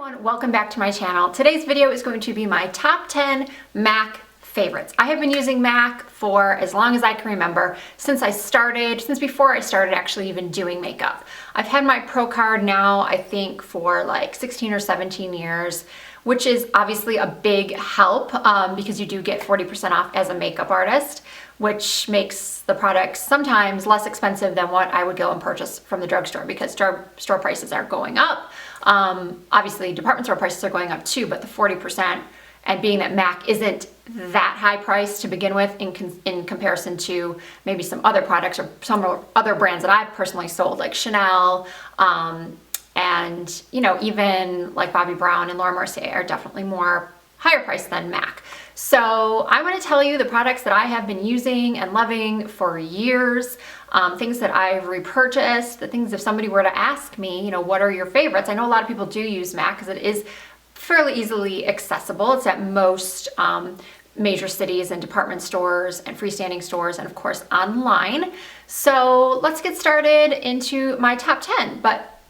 everyone, welcome back to my channel. Today's video is going to be my top 10 MAC favorites. I have been using MAC for as long as I can remember, since before I started actually even doing makeup. I've had my Pro card now, I think for like 16 or 17 years, which is obviously a big help because you do get 40% off as a makeup artist, which makes the products sometimes less expensive than what I would go and purchase from the drugstore because drugstore prices are going up. Obviously department store prices are going up too, but the 40%, and being that MAC isn't that high price to begin with in comparison to maybe some other products or some other brands that I've personally sold, like Chanel, and even like Bobbi Brown and Laura Mercier are definitely higher priced than MAC. So I want to tell you the products that I have been using and loving for years, things that I've repurchased, the things if somebody were to ask me, what are your favorites? I know a lot of people do use MAC because it is fairly easily accessible. It's at most major cities and department stores and freestanding stores, and of course online. So let's get started into my top 10. But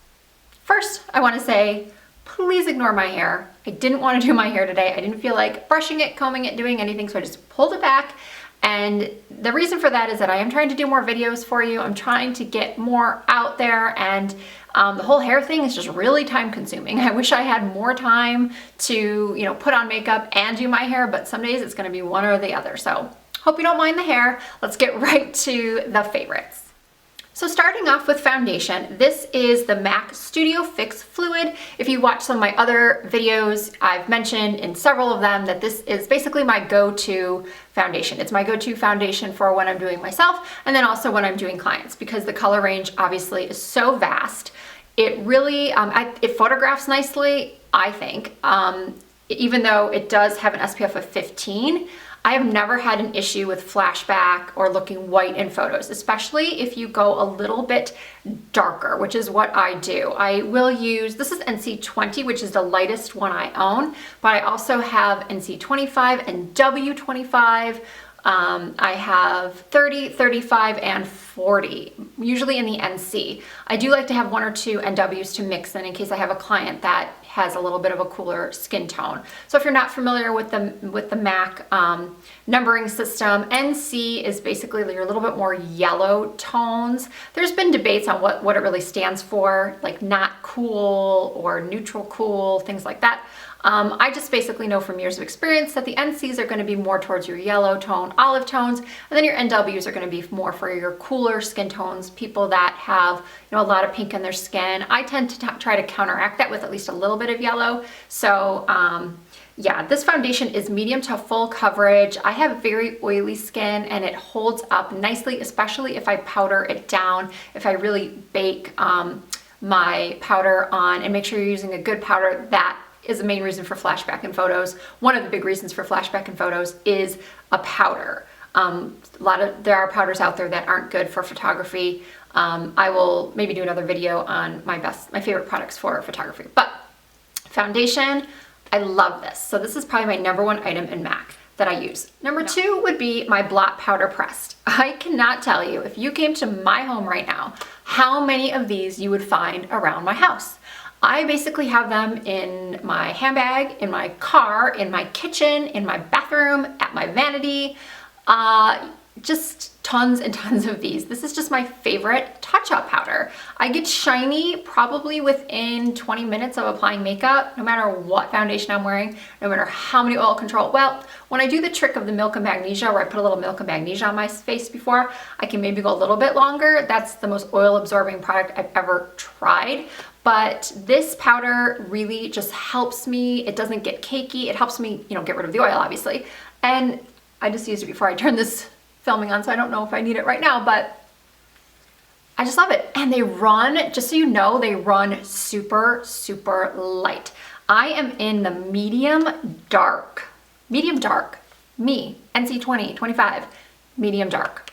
first I want to say, please ignore my hair. I didn't want to do my hair today. I didn't feel like brushing it, combing it, doing anything, so I just pulled it back. And the reason for that is that I am trying to do more videos for you. I'm trying to get more out there, and the whole hair thing is just really time consuming. I wish I had more time to, put on makeup and do my hair, but some days it's going to be one or the other. So hope you don't mind the hair. Let's get right to the favorites. So starting off with foundation, this is the MAC Studio Fix Fluide. If you watch some of my other videos, I've mentioned in several of them that this is basically my go-to foundation. It's my go-to foundation for when I'm doing myself and then also when I'm doing clients, because the color range obviously is so vast. It really, it photographs nicely, I think, even though it does have an SPF of 15. I have never had an issue with flashback or looking white in photos, especially if you go a little bit darker, which is what I do. I will use, this is NC20, which is the lightest one I own, but I also have NC25 and W25. I have 30, 35, and 40, usually in the NC. I do like to have one or two NWs to mix in case I have a client that has a little bit of a cooler skin tone. So if you're not familiar with the MAC numbering system, NC is basically your little bit more yellow tones. There's been debates on what it really stands for, like not cool or neutral cool, things like that. I just basically know from years of experience that the NCs are going to be more towards your yellow tone, olive tones, and then your NWs are going to be more for your cooler skin tones, people that have a lot of pink in their skin. I tend to try to counteract that with at least a little bit of yellow. So yeah, this foundation is medium to full coverage. I have very oily skin and it holds up nicely, especially if I powder it down, if I really bake my powder on, and make sure you're using a good powder. That is the main reason for flashback in photos. One of the big reasons for flashback in photos is a powder. There are powders out there that aren't good for photography. I will maybe do another video on my favorite products for photography. But foundation, I love this. So this is probably my number one item in MAC that I use. Number two would be my blot powder pressed. I cannot tell you, if you came to my home right now, how many of these you would find around my house. I basically have them in my handbag, in my car, in my kitchen, in my bathroom, at my vanity, just tons and tons of these. This is just my favorite touch-up powder. I get shiny probably within 20 minutes of applying makeup, no matter what foundation I'm wearing, no matter how many oil control. Well, when I do the trick of the milk and magnesia, where I put a little milk and magnesia on my face before, I can maybe go a little bit longer. That's the most oil absorbing product I've ever tried. But this powder really just helps me. It doesn't get cakey. It helps me, get rid of the oil, obviously. And I just used it before I turned this filming on, so I don't know if I need it right now, but I just love it. And they run, just so you know, they run super, super light. I am in the medium dark, me, NC20, 25, medium dark.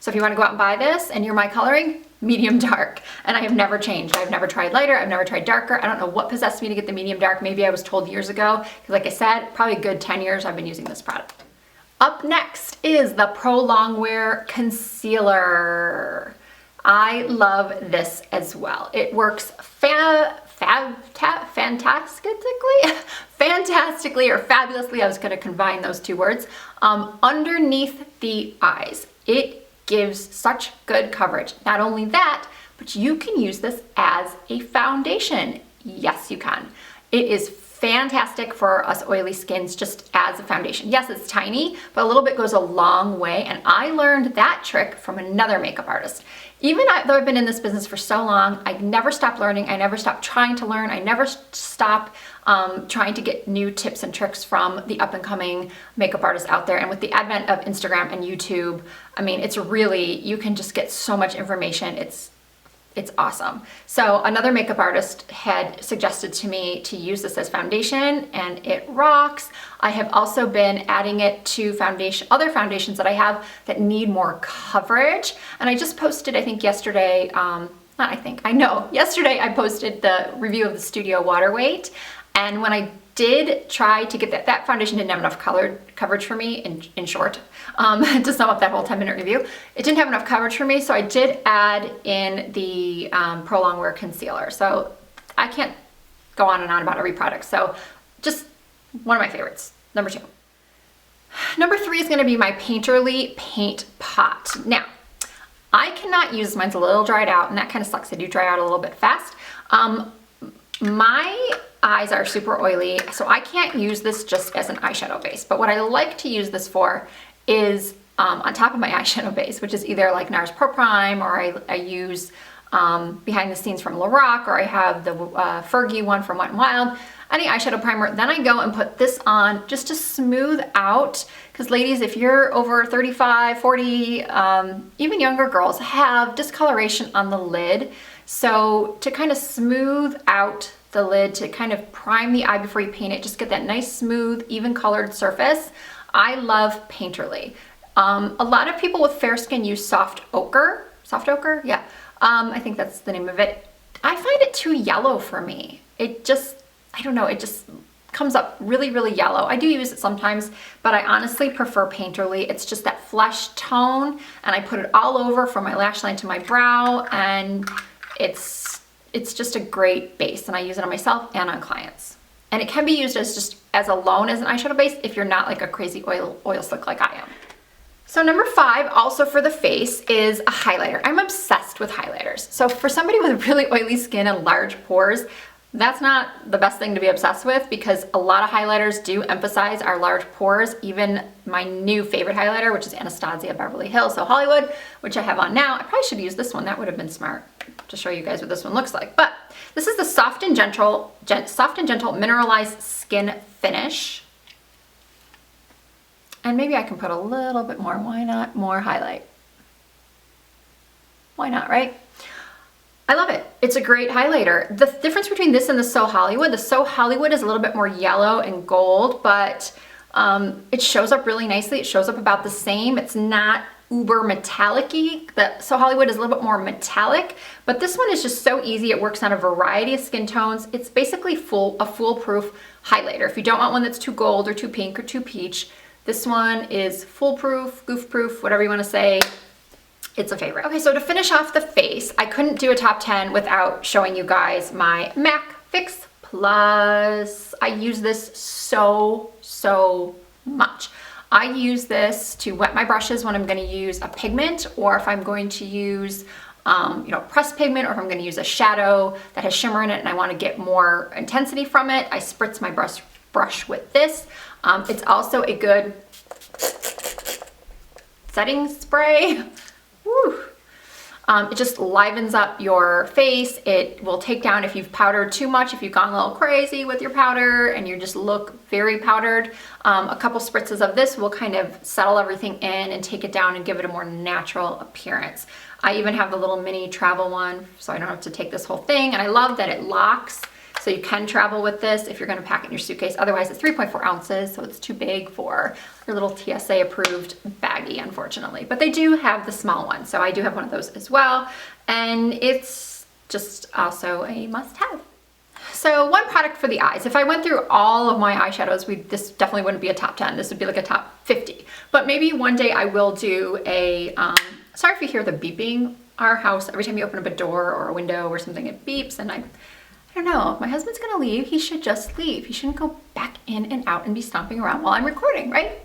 So if you want to go out and buy this and you're my coloring, medium dark. And I have never changed. I've never tried lighter. I've never tried darker. I don't know what possessed me to get the medium dark. Maybe I was told years ago, because like I said, probably a good 10 years I've been using this product. Up next is the Pro Longwear Concealer. I love this as well. It works fantastically or fabulously, I was going to combine those two words, underneath the eyes. It gives such good coverage. Not only that, but you can use this as a foundation. Yes, you can. It is fantastic for us oily skins just as a foundation. Yes, it's tiny, but a little bit goes a long way, and I learned that trick from another makeup artist. Even though I've been in this business for so long, I never stopped learning. I never stopped trying to learn. I never stop trying to get new tips and tricks from the up-and-coming makeup artists out there. And with the advent of Instagram and YouTube, I mean, it's really, you can just get so much information. It's awesome. So another makeup artist had suggested to me to use this as foundation, and it rocks. I have also been adding it to other foundations that I have that need more coverage. And I just posted, I think yesterday, yesterday I posted the review of the Studio Water Weight. And when I did try to get that foundation didn't have enough coverage for me, in short, to sum up that whole 10-minute review. It didn't have enough coverage for me, so I did add in the Pro Longwear Concealer. So I can't go on and on about every product. So just one of my favorites, number 2. Number 3 is gonna be my Painterly Paint Pot. Now, I cannot use, mine's a little dried out, and that kind of sucks. They do dry out a little bit fast. My eyes are super oily, so I can't use this just as an eyeshadow base. But what I like to use this for is on top of my eyeshadow base, which is either like NARS Pro Prime, or I use Behind the Scenes from Lorac, or I have the Fergie one from Wet n Wild, any eyeshadow primer. Then I go and put this on just to smooth out, because ladies, if you're over 35, 40, even younger girls have discoloration on the lid. So to kind of smooth out the lid, to kind of prime the eye before you paint it, just get that nice, smooth, even colored surface. I love Painterly. A lot of people with fair skin use soft ochre, yeah. I think that's the name of it. I find it too yellow for me. It just, I don't know, it just comes up really, really yellow. I do use it sometimes, but I honestly prefer Painterly. It's just that flesh tone, and I put it all over from my lash line to my brow, and it's just a great base, and I use it on myself and on clients. And it can be used as just as alone as an eyeshadow base if you're not like a crazy oil slick like I am. So number 5, also for the face, is a highlighter. I'm obsessed with highlighters. So for somebody with really oily skin and large pores, that's not the best thing to be obsessed with, because a lot of highlighters do emphasize our large pores. Even my new favorite highlighter, which is Anastasia Beverly Hills So Hollywood, which I have on now. I probably should use this one. That would have been smart to show you guys what this one looks like. But this is the Soft and Gentle Mineralize Skinfinish. And maybe I can put a little bit more. Why not more highlight? Why not, right? I love it. It's a great highlighter. The difference between this and the So Hollywood, the So Hollywood is a little bit more yellow and gold, but it shows up really nicely. It shows up about the same. It's not uber metallic-y. The So Hollywood is a little bit more metallic, but this one is just so easy. It works on a variety of skin tones. It's basically a foolproof highlighter. If you don't want one that's too gold or too pink or too peach, this one is foolproof, goof-proof, whatever you want to say. It's a favorite. Okay, so to finish off the face, I couldn't do a top 10 without showing you guys my MAC Fix Plus. I use this so much. I use this to wet my brushes when I'm going to use a pigment, or if I'm going to use pressed pigment, or if I'm going to use a shadow that has shimmer in it and I want to get more intensity from it, I spritz my brush with this. It's also a good setting spray. Woo. It just livens up your face. It will take down if you've powdered too much, if you've gone a little crazy with your powder and you just look very powdered. A couple spritzes of this will kind of settle everything in and take it down and give it a more natural appearance. I even have the little mini travel one, so I don't have to take this whole thing. And I love that it locks, so you can travel with this if you're gonna pack it in your suitcase. Otherwise, it's 3.4 ounces, so it's too big for your little TSA approved baggie, unfortunately. But they do have the small one, so I do have one of those as well. And it's just also a must-have. So one product for the eyes. If I went through all of my eyeshadows, this definitely wouldn't be a top 10. This would be like a top 50. But maybe one day I will do a, sorry if you hear the beeping. Our house, every time you open up a door or a window or something, it beeps, and I I don't know, if my husband's gonna leave, he should just leave. He shouldn't go back in and out and be stomping around while I'm recording, right?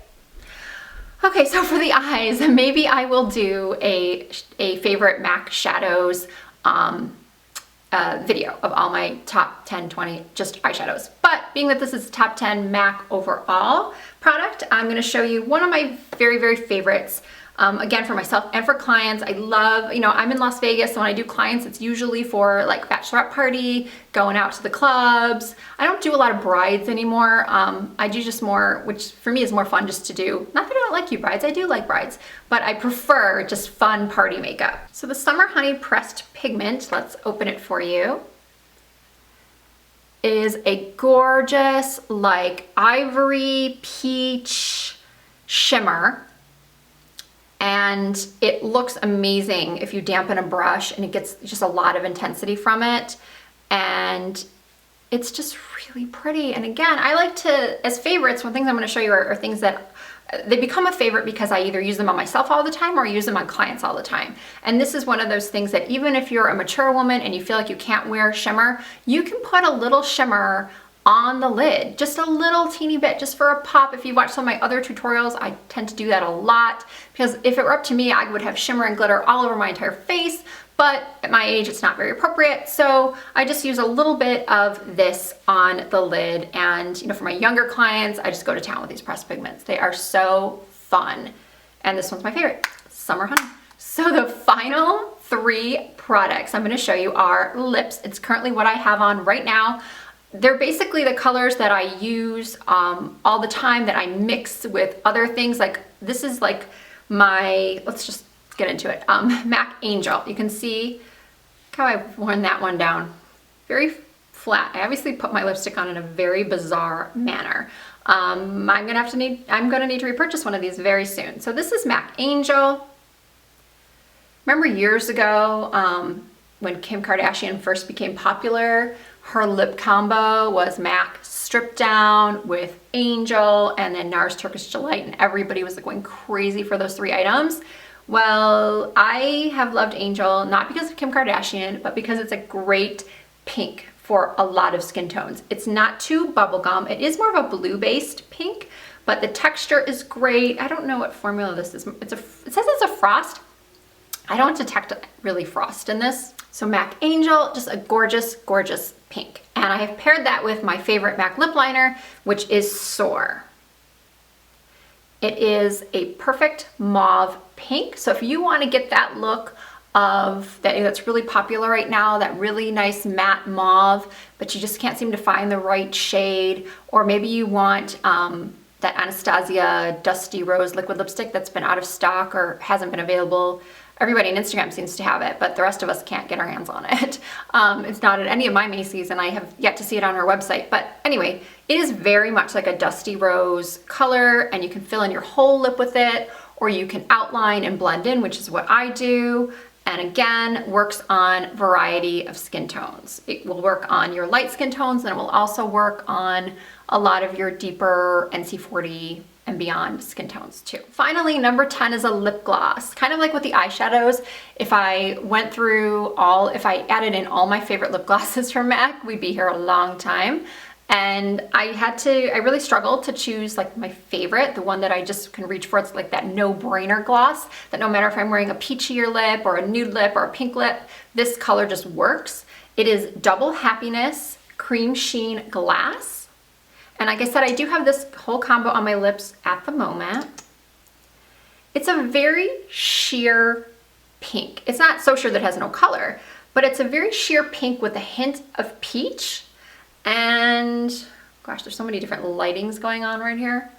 Okay, so for the eyes, maybe I will do a favorite MAC shadows video of all my top 10, 20 just eyeshadows. But being that this is top 10 MAC overall product, I'm gonna show you one of my very, very favorites. Again, for myself and for clients, I love, you know, I'm in Las Vegas, so when I do clients, it's usually for like bachelorette party, going out to the clubs. I don't do a lot of brides anymore. I do just more, which for me is more fun just to do. Not that I don't like you brides, I do like brides, but I prefer just fun party makeup. So the Summer Honey Pressed Pigment, let's open it for you, is a gorgeous like ivory peach shimmer. And it looks amazing if you dampen a brush, and it gets just a lot of intensity from it. And it's just really pretty. And again, I like to, as favorites, one things I'm gonna show you are things that they become a favorite because I either use them on myself all the time or I use them on clients all the time. And this is one of those things that even if you're a mature woman and you feel like you can't wear shimmer, you can put a little shimmer on the lid, just a little teeny bit, just for a pop. If you watch some of my other tutorials, I tend to do that a lot, because if it were up to me, I would have shimmer and glitter all over my entire face, but at my age, it's not very appropriate. So I just use a little bit of this on the lid. And you know, for my younger clients, I just go to town with these pressed pigments. They are so fun. And this one's my favorite, Summer Honey. So the final 3 products I'm gonna show you are lips. It's currently what I have on right now. They're basically the colors that I use all the time, that I mix with other things. Like this is like my, let's just get into it, MAC Angel. You can see how I've worn that one down. Very flat. I obviously put my lipstick on in a very bizarre manner. I'm gonna need to repurchase one of these very soon. So this is MAC Angel. Remember years ago when Kim Kardashian first became popular, her lip combo was MAC Strip Down with Angel and then NARS Turkish Delight, and everybody was like going crazy for those 3 items. Well, I have loved Angel, not because of Kim Kardashian, but because it's a great pink for a lot of skin tones. It's not too bubblegum. It is more of a blue-based pink, but the texture is great. I don't know what formula this is. It says it's a frost. I don't detect really frost in this. So MAC Angel, just a gorgeous, gorgeous pink. And I have paired that with my favorite MAC lip liner, which is Soar. It is a perfect mauve pink. So if you want to get that look of that's really popular right now, that really nice matte mauve, but you just can't seem to find the right shade, or maybe you want that Anastasia Dusty Rose liquid lipstick that's been out of stock or hasn't been available. Everybody on Instagram seems to have it, but the rest of us can't get our hands on it. It's not at any of my Macy's, and I have yet to see it on our website. But anyway, it is very much like a dusty rose color, and you can fill in your whole lip with it, or you can outline and blend in, which is what I do. And again, works on variety of skin tones. It will work on your light skin tones, and it will also work on a lot of your deeper NC40 and beyond skin tones too. Finally, number 10 is a lip gloss. Kind of like with the eyeshadows, if I went through if I added in all my favorite lip glosses from MAC, we'd be here a long time. And I really struggled to choose like my favorite, the one that I just can reach for. It's like that no-brainer gloss that no matter if I'm wearing a peachier lip or a nude lip or a pink lip, this color just works. It is Double Happiness Cream Sheen Glass. And like I said, I do have this whole combo on my lips at the moment. It's a very sheer pink. It's not so sheer that it has no color, but it's a very sheer pink with a hint of peach. And gosh, there's so many different lightings going on right here.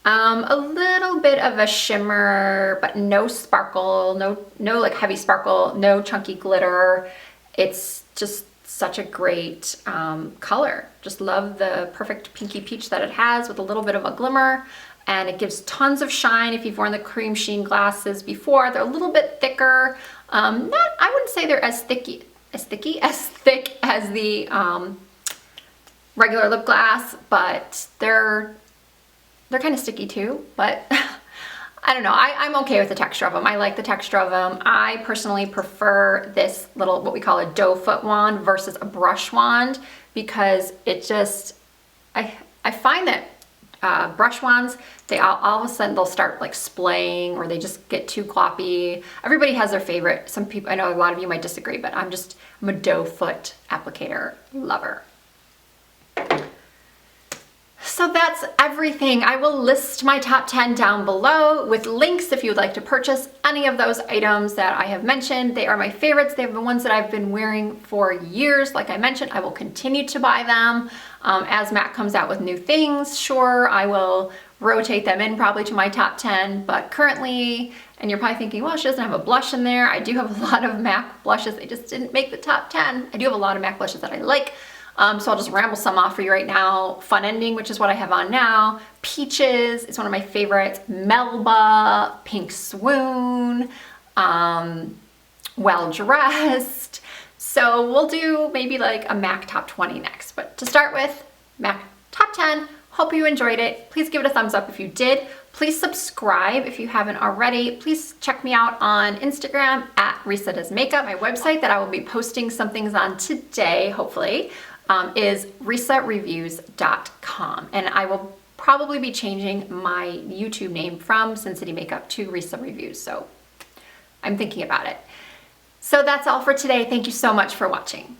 A little bit of a shimmer, but no sparkle, no like heavy sparkle, no chunky glitter. It's just such a great color. Just love the perfect pinky peach that it has with a little bit of a glimmer, and it gives tons of shine. If you've worn the cream sheen glasses before, they're a little bit thicker. I wouldn't say they're as thick as the regular lip gloss, but they're kind of sticky too. But I don't know, I'm okay with the texture of them. I like the texture of them. I personally prefer this little, what we call a doe foot wand versus a brush wand, because it just, I find that brush wands, they all of a sudden they'll start like splaying, or they just get too gloppy. Everybody has their favorite. Some people, I know a lot of you might disagree, but I'm a doe foot applicator lover. So that's everything. I will list my top 10 down below with links if you'd like to purchase any of those items that I have mentioned. They are my favorites. They are the ones that I've been wearing for years. Like I mentioned, I will continue to buy them. As MAC comes out with new things, sure, I will rotate them in probably to my top 10, but currently, and you're probably thinking, well, she doesn't have a blush in there. I do have a lot of MAC blushes. They just didn't make the top 10. I do have a lot of MAC blushes that I like. So I'll just ramble some off for you right now. Fun Ending, which is what I have on now. Peaches is one of my favorites. Melba, Pink Swoon, Well Dressed. So we'll do maybe like a MAC top 20 next. But to start with, MAC top 10. Hope you enjoyed it. Please give it a thumbs up if you did. Please subscribe if you haven't already. Please check me out on Instagram at Risa Does Makeup. My website that I will be posting some things on today, hopefully, is risareviews.com. And I will probably be changing my YouTube name from Sin City Makeup to Risa Reviews. So I'm thinking about it. So that's all for today. Thank you so much for watching.